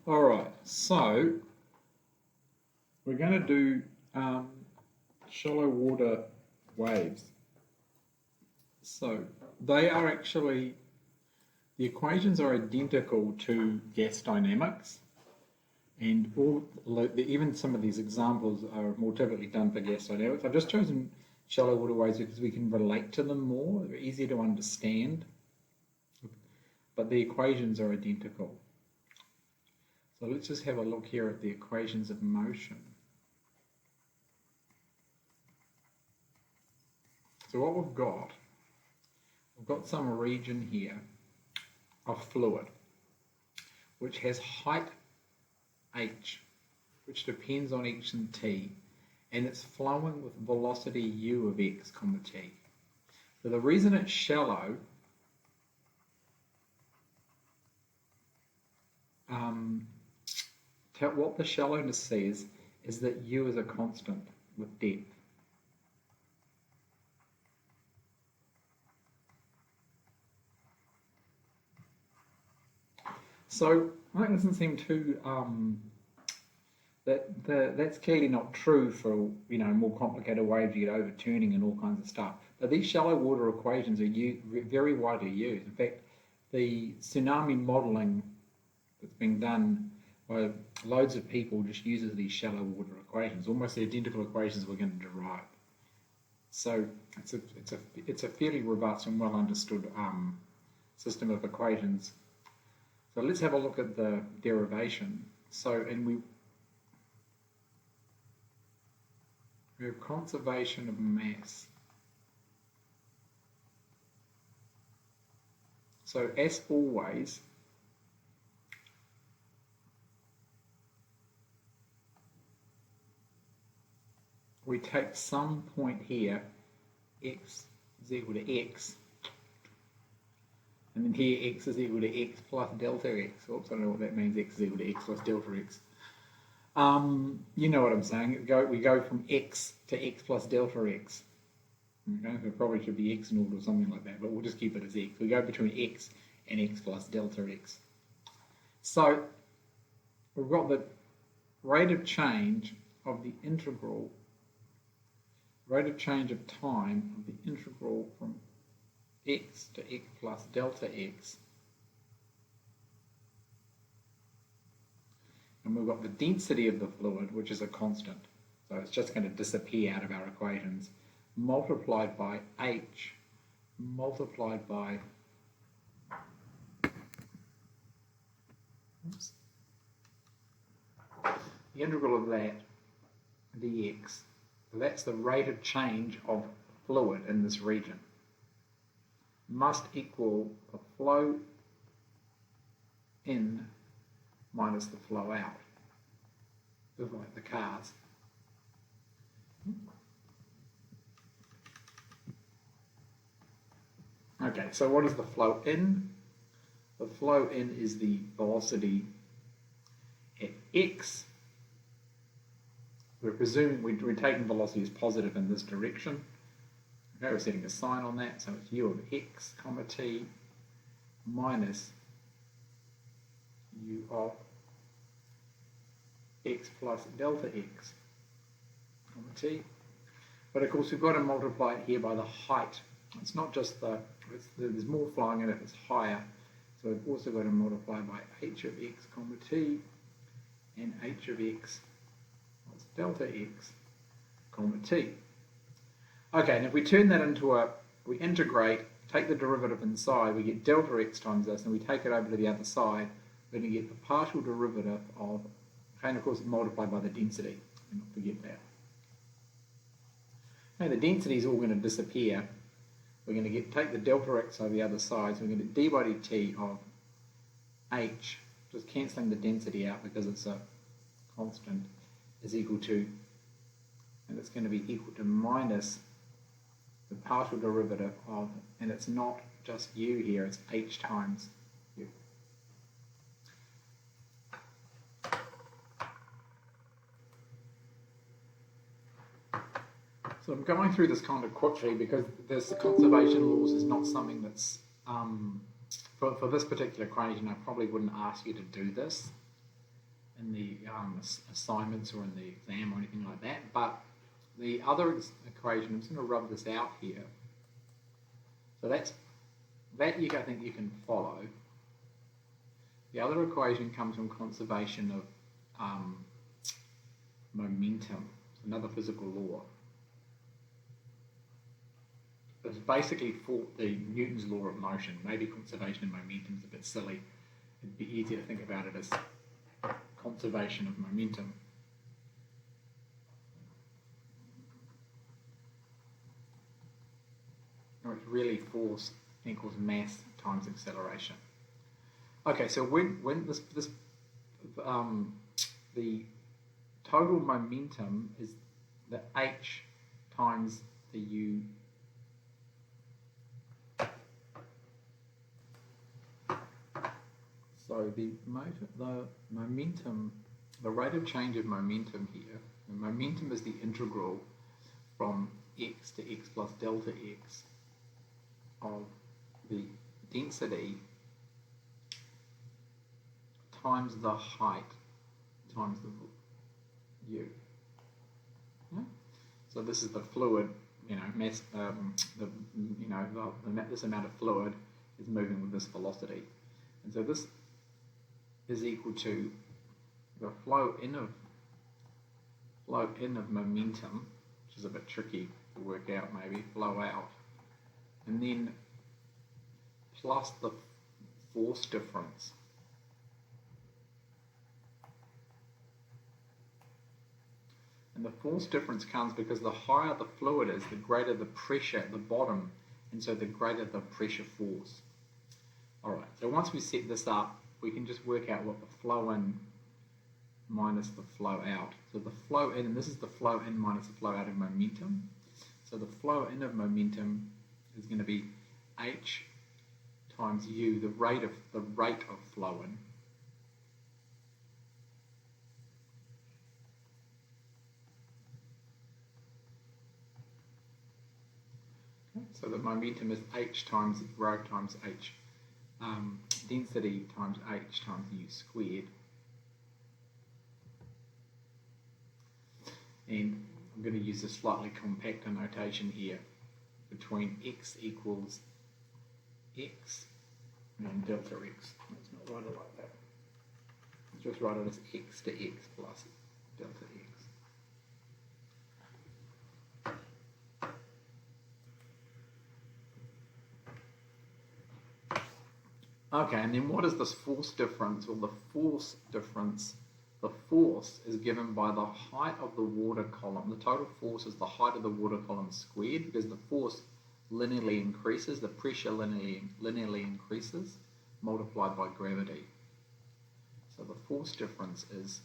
All right, so we're going to do shallow water waves. So they are actually, the equations are identical to gas dynamics, and even some of these examples are more typically done for gas dynamics. I've just chosen shallow water waves because we can relate to them more. They're easier to understand, but the equations are identical. So let's just have a look here at the equations of motion. So what we've got some region here of fluid which has height h, which depends on x and t, and it's flowing with velocity u of x comma t. So the reason it's shallow what the shallowness says is that u is a constant with depth. So that doesn't seem too that's clearly not true for more complicated waves you get overturning and all kinds of stuff. But these shallow water equations are very widely used. In fact, the tsunami modelling that's being done by loads of people just uses these shallow water equations, almost the identical equations we're going to derive. So it's a fairly robust and well understood system of equations. So let's have a look at the derivation. So we have conservation of mass. So as always, we take some point here, x is equal to x, and then here x is equal to x plus delta x. Oops, I don't know what that means, x is equal to x plus delta x. You know what I'm saying. We go from x to x plus delta x. Okay, so it probably should be x naught or something like that, but we'll just keep it as x. We go between x and x plus delta x. So we've got the rate of change of the integral, rate of change of time of the integral from x to x plus delta x. And we've got the density of the fluid, which is a constant. So it's just going to disappear out of our equations, multiplied by h, multiplied by the integral of that dx. So that's the rate of change of fluid in this region. Must equal the flow in minus the flow out, just like the cars. Okay, so what is the flow in? The flow in is the velocity at x. We're presuming we're taking velocity as positive in this direction. Okay, we're setting a sign on that, so it's u of x comma t minus u of x plus delta x comma t. But of course we've got to multiply it here by the height. It's not just there's more flowing in if it's higher, so we've also got to multiply by h of x comma t and h of x plus delta x comma t. Okay, and if we turn that into we integrate, take the derivative inside, we get delta x times this, and we take it over to the other side, we're going to get the partial derivative of, and of course multiplied by the density, and not forget that. Okay, the density is all going to disappear. We're going to take the delta x over the other side, so we're going to d by dt of h, just cancelling the density out because it's a constant, is equal to, and it's going to be equal to minus the partial derivative of, and it's not just u here, it's h times u. So I'm going through this kind of quickly because this conservation laws is not something that's, for this particular equation, I probably wouldn't ask you to do this. assignments or in the exam or anything like that. But the other equation, I'm just going to rub this out here. So that I think you can follow. The other equation comes from conservation of momentum. It's another physical law. It's basically for the Newton's law of motion. Maybe conservation of momentum is a bit silly. It'd be easier to think about it as conservation of momentum. Or it's really force equals mass times acceleration. Okay, so when the total momentum is the h times the u. So the momentum, the rate of change of momentum here, the momentum is the integral from x to x plus delta x of the density times the height times the u. Yeah? So this is the fluid, mass. This amount of fluid is moving with this velocity, and so this is equal to the flow in of momentum, which is a bit tricky to work out, maybe flow out, and then plus the force difference. And the force difference comes because the higher the fluid is, the greater the pressure at the bottom, and so the greater the pressure force. Alright, so once we set this up, we can just work out what the flow in minus the flow out. So the flow in, and this is the flow in minus the flow out of momentum. So the flow in of momentum is going to be h times u, the rate of flow in. Okay, so the momentum is h times rho times h. Density times h times u squared, and I'm going to use a slightly compacter notation here between x equals x and delta x. Let's not write it like that. Let's just write it as x to x plus delta x. Okay, and then what is this force difference? Well, the force difference, the force is given by the height of the water column. The total force is the height of the water column squared, because the force linearly increases, the pressure linearly increases, multiplied by gravity. So the force difference is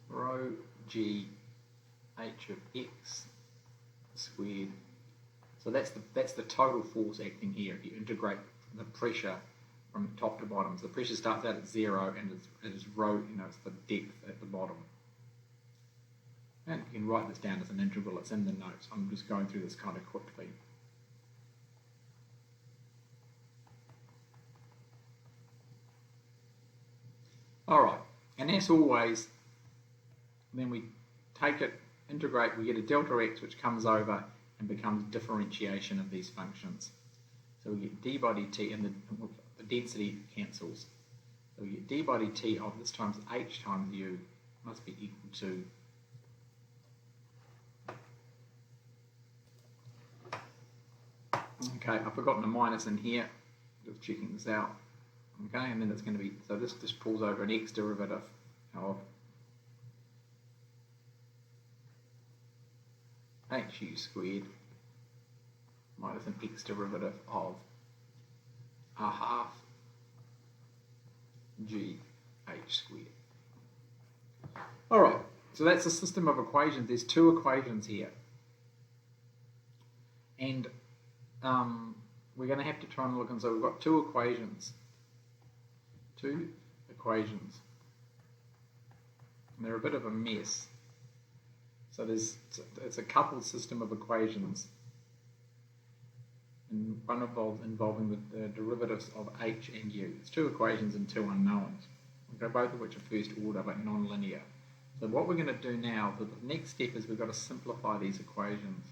rho g h of x squared. So that's the total force acting here. If you integrate the pressure from top to bottom, so the pressure starts out at 0 and it's rho, it's the depth at the bottom. And you can write this down as an integral. It's in the notes. I'm just going through this kind of quickly. All right, and as always, then we take it, integrate, we get a delta x which comes over and becomes differentiation of these functions. So we get d by dt, and the density cancels. So we get d by dt of this times h times u must be equal to okay, I've forgotten a minus in here, just checking this out. Okay, and then it's going to be, so this just pulls over an x derivative of hu squared minus an x derivative of a half g h squared. Alright, so that's a system of equations. There's two equations here. And we're going to have to try and look, and so we've got two equations. And they're a bit of a mess. So it's a coupled system of equations. and one involving the derivatives of h and u. It's two equations and two unknowns, okay, both of which are first order but non-linear. So what we're going to do now, the next step is we've got to simplify these equations.